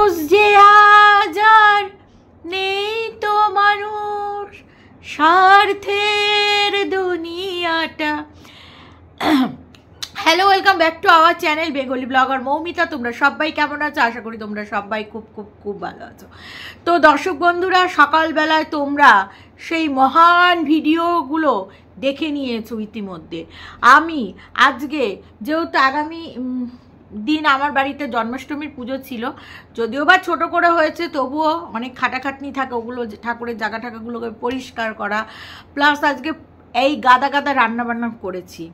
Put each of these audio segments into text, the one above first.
মানুষ যে আজ আর নেই তো মানুষ, স্বার্থের দুনিয়াটা। Hello, welcome back to our channel Bengali blogger Moumita. তোমরা সবাই কেমন আছো? আশা করি তোমরা সবাই খুব খুব খুব ভালো আছো। তো দর্শক বন্ধুরা, সকালবেলায় তোমরা সেই মহান ভিডিওগুলো দেখে নিয়েছো ইতিমধ্যে। আমি আজকে যেহেতু আগামী দিন আমার বাড়িতে জন্মাষ্টমীর পুজো ছিল, যদিও বা ছোটো করে হয়েছে, তবুও অনেক খাটাখাটনি থাকে, ওগুলো ঠাকুরের জায়গা টাকাগুলোকে পরিষ্কার করা, প্লাস আজকে এই গাদা গাদা রান্নাবান্না করেছি।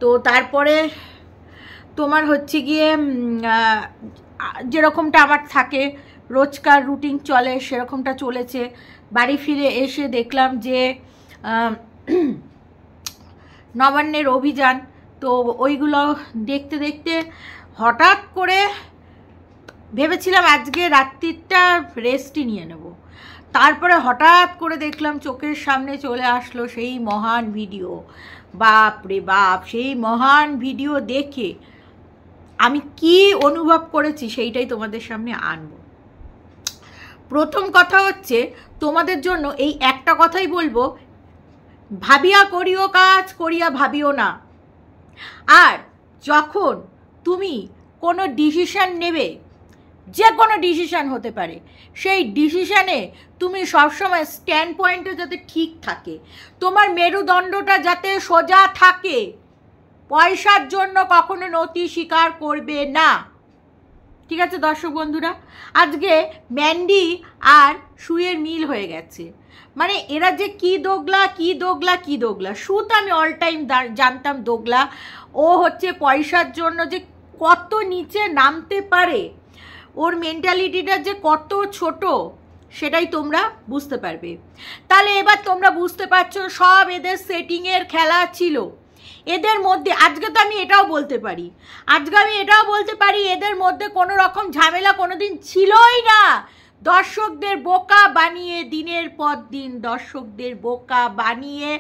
তো তারপরে তোমার হচ্ছে গিয়ে যেরকমটা আমার থাকে রোজকার রুটিন চলে, সেরকমটা চলেছে। বাড়ি ফিরে এসে দেখলাম যে নবান্নের অভিযান, তো ওইগুলো দেখতে দেখতে হঠাৎ করে ভেবেছিলাম আজকে রাত্রিটা রেস্টই নিয়ে নেব। তারপরে হঠাৎ করে দেখলাম চোখের সামনে চলে আসলো সেই মহান ভিডিও। বাপ রে বাপ, সেই মহান ভিডিও দেখে আমি কি অনুভব করেছি সেইটাই তোমাদের সামনে আনবো। প্রথম কথা হচ্ছে, তোমাদের জন্য এই একটা কথাই বলবো, ভাবিয়া করিও কাজ, করিয়া ভাবিও না। আর যখন তুমি কোনো ডিসিশন নেবে, যে কোনো ডিসিশান হতে পারে, সেই ডিসিশানে তুমি সবসময় স্ট্যান্ড পয়েন্টে যাতে ঠিক থাকে, তোমার মেরুদণ্ডটা যাতে সোজা থাকে, পয়সার জন্য কখনো নতি স্বীকার করবে না। ঠিক আছে দর্শক বন্ধুরা, আজকে ম্যান্ডি আর সুয়ের মিল হয়ে গেছে। মানে এরা যে কি দোগলা কি দোগলা কি দোগলা। সু তো আমি অল টাইম জানতাম দোগলা, ও হচ্ছে পয়সার জন্য যে কত নিচে নামতে পারে, ওর মেন্টালিটিটা যে কত ছোট, সেটাই তোমরা বুঝতে পারবে। তাহলে এবার তোমরা বুঝতে পারছো সব এদের সেটিংয়ের খেলা ছিল। এদের মধ্যে আজকে তো আমি এটাও বলতে পারি, এদের মধ্যে কোনো রকম ঝামেলা কোনোদিন ছিলই না। দর্শকদের বোকা বানিয়ে দিনের পর দিন দর্শকদের বোকা বানিয়ে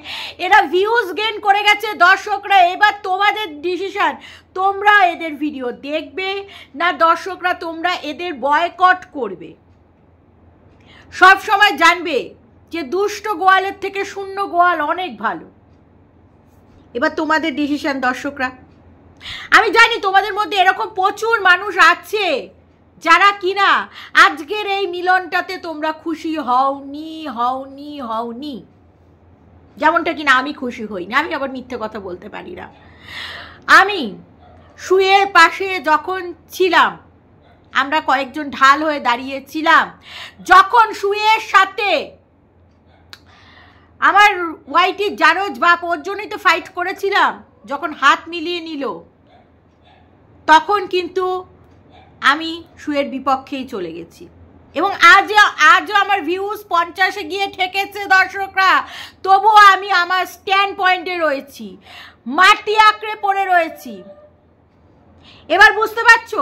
এরা ভিউজ গেইন করে গেছে। দর্শকরা এবার তোমাদের ডিসিশন, তোমরা এদের ভিডিও দেখবে না দর্শকরা তোমরা এদের বয়কট করবে। সব সময় জানবে যে দুষ্ট গোয়ালের থেকে শূন্য গোয়াল অনেক ভালো। এবার তোমাদের ডিসিশন দর্শকরা। আমি জানি তোমাদের মধ্যে এরকম প্রচুর মানুষ আছে যারা কিনা আজকের এই মিলনটাতে তোমরা খুশি হওনি, যেমনটা কিনা আমি খুশি হইনি। আমি আবার মিথ্যে কথা বলতে পারি না। আমি সুয়ের পাশে যখন ছিলাম, আমরা কয়েকজন ঢাল হয়ে দাঁড়িয়েছিলাম, যখন সুয়ের সাথে আমার ওয়াইটির জারজ বাপ, ওর জন্যই তো ফাইট করেছিলাম, যখন হাত মিলিয়ে নিল, তখন কিন্তু আমি সুয়ের বিপক্ষেই চলে গেছি। এবং আজও আমার ভিউজ 50-এ গিয়ে ঠেকেছে দর্শকরা, তবুও আমি আমার স্ট্যান্ড পয়েন্টে রয়েছি, মাটি আঁকড়ে পড়ে রয়েছি। এবার বুঝতে পারছো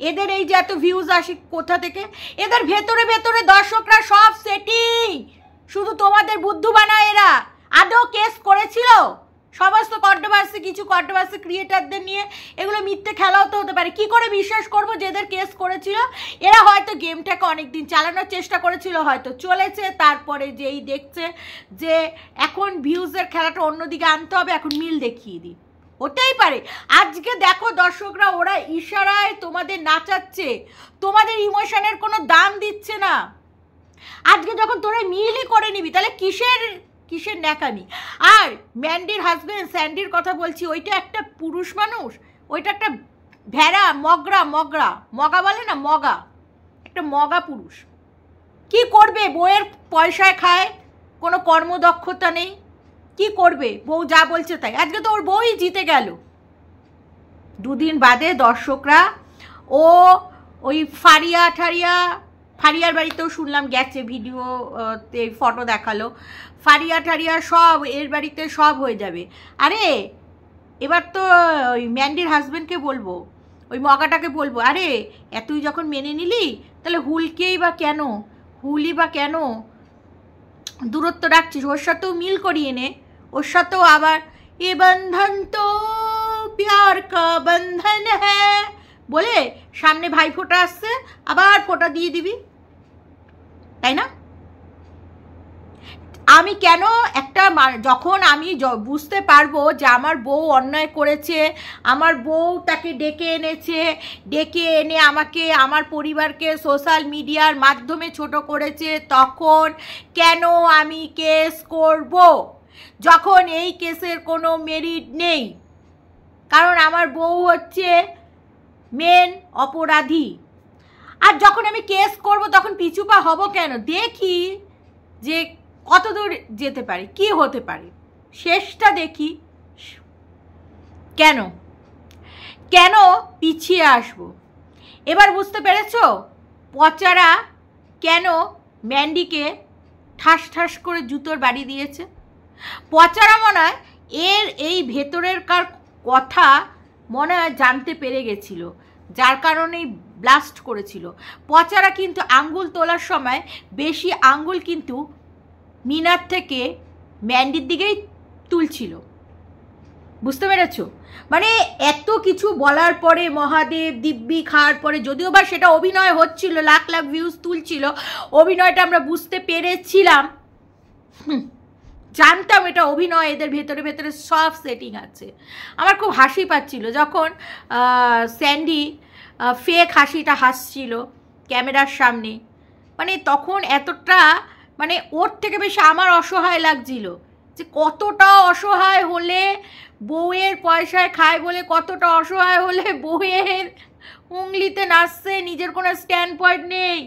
এদের এই যে এত ভিউজ আসে কোথা থেকে? এদের ভেতরে ভেতরে দর্শকরা সব সেটিং, শুধু তোমাদের বুদ্ধু বানায় এরা। আদৌ কেস করেছিল সমস্ত কন্ট্রোভার্সি, কিছু কন্ট্রোভার্সি ক্রিয়েটারদের নিয়ে, এগুলো মিথ্যে খেলাও তো হতে পারে। কি করে বিশ্বাস করবো যেদের কেস করেছিল? এরা হয়তো গেমটাকে অনেকদিন চালানোর চেষ্টা করেছিল, হয়তো চলেছে, তারপরে যেই দেখছে যে এখন ভিউজের খেলাটা অন্যদিকে আনতে হবে, এখন মিল দেখিয়ে দিই, হতেই পারে। আজকে দেখো দর্শকরা, ওরা ইশারায় তোমাদের নাচাচ্ছে, তোমাদের ইমোশনের কোনো দাম দিচ্ছে না। আজকে যখন তোরা মিলই করে নিবি, তাহলে কিসের ন্যাকামি? আর ম্যান্ডির হাজবেন্ড স্যান্ডির কথা বলছি, ওইটা একটা পুরুষ মানুষ, ওইটা একটা ভেড়া, মগা বলে না, একটা মগা পুরুষ। কি করবে? বউয়ের পয়সায় খায়, কোনো কর্মদক্ষতা নেই, কি করবে? বউ যা বলছে তাই। আজকে তো ওর বউই জিতে গেল। দুদিন বাদে দর্শকরা ওই ফারিয়ার বাড়িতেও শুনলাম গেছে, ভিডিওতে ফটো দেখালো, ফারিয়া সব এর বাড়িতে সব হয়ে যাবে। আরে এবার তো ওই ম্যান্ডির হাজবেন্ডকে বলবো, ওই মগাটাকে বলবো, আরে তুই যখন মেনে নিলি, তাহলে হুলি বা কেন দূরত্ব রাখছিস? ওর সাথেও মিল করিয়ে নে, ওর সাথেও আবার এ বন্ধন তো প্যার কা বন্ধন হ্যাঁ বলে সামনে ভাইফোঁটা আসছে, আবার ফোঁটা দিয়ে দিবি, তাই না? আমি কেন যখন আমি বুঝতে পারবো যে আমার বউ অন্যায় করেছে, আমার বউ তাকে ডেকে এনেছে, ডেকে এনে আমাকে, আমার পরিবারকে সোশ্যাল মিডিয়ার মাধ্যমে ছোট করেছে, তখন কেন আমি কেস করব যখন এই কেসের কোনো মেরিট নেই? কারণ আমার বউ হচ্ছে মেন অপরাধী। আর যখন আমি কেস করব তখন পিছুপা হব কেন? দেখি যে কত দূর যেতে পারি, কি হতে পারে, শেষটা দেখি। কেন কেন পিছিয়ে আসব? এবার বুঝতে পেরেছ পচারা কেন ম্যান্ডিকে ঠাস ঠাস করে জুতোর বাড়ি দিয়েছে? পচারা মনে হয় এই ভেতরের কথা মনে হয় জানতে পেরে গেছিল, যার কারণেই ব্লাস্ট করেছিল। পচারা কিন্তু আঙ্গুল তোলার সময় বেশি আঙ্গুল কিন্তু মিনার থেকে ম্যান্ডির দিকেই তুলছিল, বুঝতে পেরেছ? মানে এত কিছু বলার পরে, মহাদেব দিব্যি খাওয়ার পরে, যদিও বা সেটা অভিনয় হচ্ছিল, লাখ লাখ ভিউজ তুলছিল, অভিনয়টা আমরা বুঝতে পেরেছিলাম, জানতাম এটা অভিনয়, এদের ভেতরে ভেতরে সব সেটিং আছে। আমার খুব হাসি পাচ্ছিল যখন স্যান্ডি ফেক হাসিটা হাসছিল ক্যামেরার সামনে, মানে তখন এতটা, মানে ওর থেকে বেশি আমার অসহায় লাগছিল যে কতটা অসহায় হলে বউয়ের পয়সায় খায় বলে, কতটা অসহায় হলে বউয়ের উংলিতে নাচছে, নিজের কোনো স্ট্যান্ড পয়েন্ট নেই,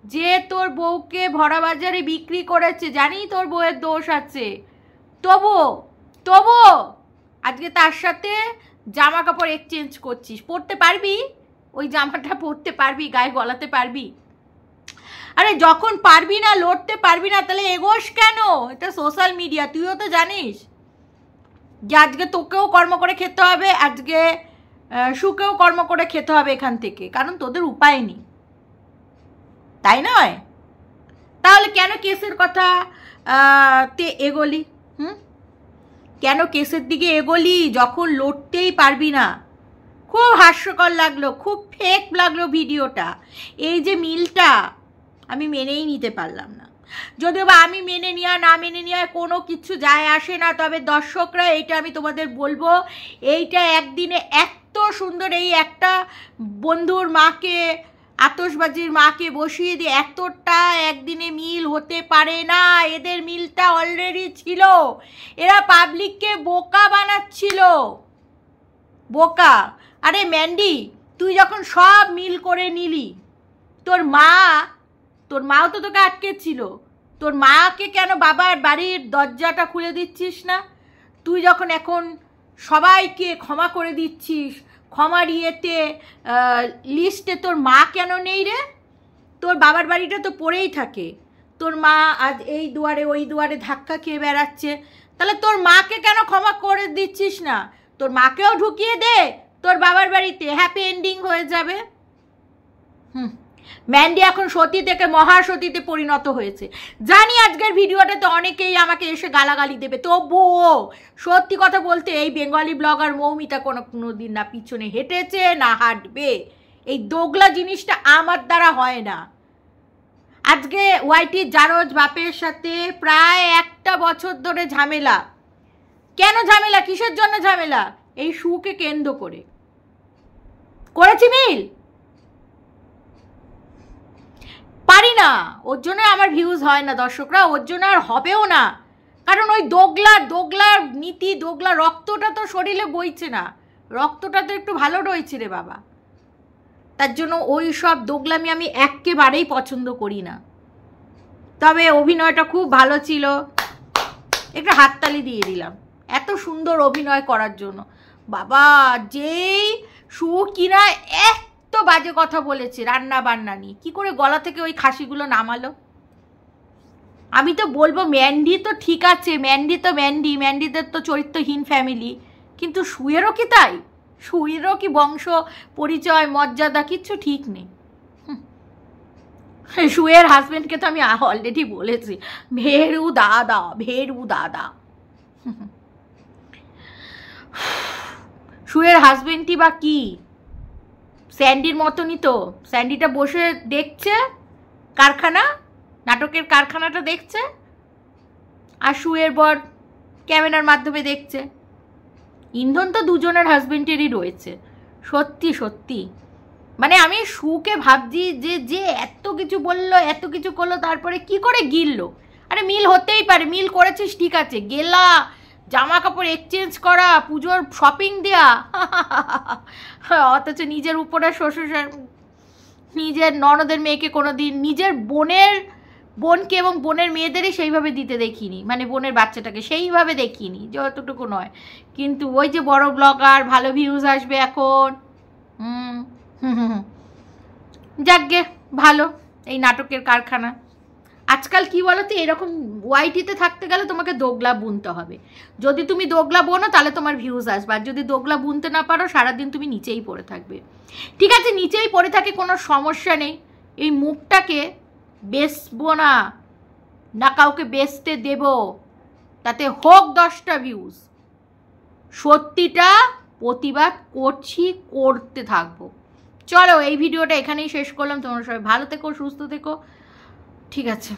যে তোর বউকে ভরা বাজারে বিক্রি করেছে, জানি তোর বউয়ের দোষ আছে, তবু আজকে তার সাথে জামা কাপড় এক্সচেঞ্জ করছিস, পরতে পারবি? ওই জামাটা পরতে পারবি? গায়ে গলাতে পারবি? আরে যখন পারবি না, লড়তে পারবি না, তাহলে এগোস কেন? এটা সোশ্যাল মিডিয়া, তুইও তো জানিস যে আজকে তোকেও কর্ম করে খেতে হবে, আজকে সুখেও কর্ম করে খেতে হবে এখান থেকে, কারণ তোদের উপায় নেই, তাই নয়? তাহলে কেন কেসের কথা তে এগোলি? কেন কেসের দিকে এগোলি যখন লড়তেই পারবি না? খুব হাস্যকর লাগলো, খুব ফেক লাগলো ভিডিওটা। এই যে মিলটা আমি মেনেই নিতে পারলাম না, যদিও বা আমি মেনে নেওয়া না মেনে নেওয়ায় কোনো কিছু যায় আসে না, তবে দর্শকরা এইটা আমি তোমাদের বলবো, এইটা একদিনে এত সুন্দর, এই একটা বন্ধুর মাকে, আতশবাজির মাকে বসিয়ে দিয়ে এতটা একদিনে মিল হতে পারে না। এদের মিলটা অলরেডি ছিল, এরা পাবলিককে বোকা বানাচ্ছিল, বোকা। আরে ম্যান্ডি, তুই যখন সব মিল করে নিলি, তোর মাও তো তোকে আটকেছিল, তোর মাকে কেন বাবার বাড়ির দরজাটা খুলে দিচ্ছিস না? তুই যখন এখন সবাইকে ক্ষমা করে দিচ্ছিস, ক্ষমার ইয়েতে লিস্টে তোর মা কেন নেই রে? তোর বাবার বাড়িটা তো পড়েই থাকে, তোর মা আজ এই দুয়ারে ওই দুয়ারে ধাক্কা খেয়ে বেড়াচ্ছে, তাহলে তোর মাকে কেন ক্ষমা করে দিচ্ছিস না? তোর মাকেও ঢুকিয়ে দে তোর বাবার বাড়িতে, হ্যাপি এন্ডিং হয়ে যাবে। ম্যান্ডি এখন সতী থেকে মহাসতীতে পরিণত হয়েছে। জানি আজকের ভিডিওটাতে অনেকেই আমাকে এসে গালাগালি দেবে, তবুও সত্যি কথা বলতে এই বেঙ্গলি ব্লগার মৌমিতা কোনো দিন না পিছনে হেঁটেছে না হাঁটবে। এই দোগলা জিনিসটা আমার দ্বারা হয় না। আজকে ওয়াইটি জারজ বাপের সাথে প্রায় 1 বছর ধরে ঝামেলা। কেন ঝামেলা? কিসের জন্য ঝামেলা? এই শুকে কেন্দ্র করে করেছি মিল। পারি না, ওর জন্য আমার ভিউজ হয় না দর্শকরা, ওর জন্য আর হবেও না, কারণ ওই দোগলার নীতি, দোগলা রক্তটা তো শরীরে বইছে না, রক্তটা তো একটু ভালো রয়েছে রে বাবা। তার জন্য ওই সব দোগলামি আমি একেবারেই পছন্দ করি না। তবে অভিনয়টা খুব ভালো ছিল, একটু হাততালি দিয়ে দিলাম এত সুন্দর অভিনয় করার জন্য। বাবা, যেই শু কিনা এত বাজে কথা বলেছে রান্না বান্না নিয়ে, কী করে গলা থেকে ওই খাসিগুলো নামালো? আমি তো বলবো ম্যান্ডি তো ঠিক আছে, ম্যান্ডিদের তো চরিত্রহীন ফ্যামিলি, কিন্তু শুয়েরও কি তাই? শুয়েরও কি বংশ পরিচয় মর্যাদা কিচ্ছু ঠিক নেই। শুয়ের হাজবেন্ডকে তো আমি অলরেডি বলেছি, ভেরু দাদা। শুয়ের হাজবেন্ডই বা কি? স্যান্ডির মতনই তো, স্যান্ডিটা বসে দেখছে কারখানা, নাটকের কারখানাটা দেখছে, আর শুয়ের বর ক্যামেরার মাধ্যমে দেখছে। ইন্ধন তো দুজনের হাজবেন্ডেরই রয়েছে। সত্যি সত্যি মানে আমি শুকে ভাবছি যে যে এত কিছু বললো, এত কিছু করলো, তারপরে কি করে গিললো? আরে মিল হতেই পারে, মিল করেছিস ঠিক আছে, গেলা, জামা কাপড় এক্সচেঞ্জ করা, পুজোর শপিং দেয়া, অথচ নিজের উপরে শ্বশুর, নিজের ননদের মেয়েকে কোনো দিন, নিজের বোনকে এবং বোনের মেয়েদেরই সেইভাবে দিতে দেখিনি, মানে বোনের বাচ্চাটাকে সেইভাবে দেখিনি, যতটুকু নয়। কিন্তু ওই যে বড় ব্লগার, ভালো ভিউজ আসবে এখন, যাকগে ভালো এই নাটকের কারখানা। আজকাল কি বলতো, এরকম ওয়াইটিতে থাকতে গেলে তোমাকে দোগলা বুনতে হবে। যদি তুমি দোগলা বোনো তাহলে তোমার ভিউজ আসবে, আর যদি দোগলা বুনতে না পারো সারাদিন তুমি নিচেই পড়ে থাকবে। ঠিক আছে, নিচেই পড়ে থাকে, কোনো সমস্যা নেই। এই মুখটাকে বেচবো না, না কাউকে বেচতে দেব, তাতে হোক 10টা ভিউজ। সত্যিটা প্রতিবাদ করছি, করতে থাকবো। চলো এই ভিডিওটা এখানেই শেষ করলাম। তোমরা সবাই ভালো থেকো, সুস্থ থেকো, ঠিক আছে।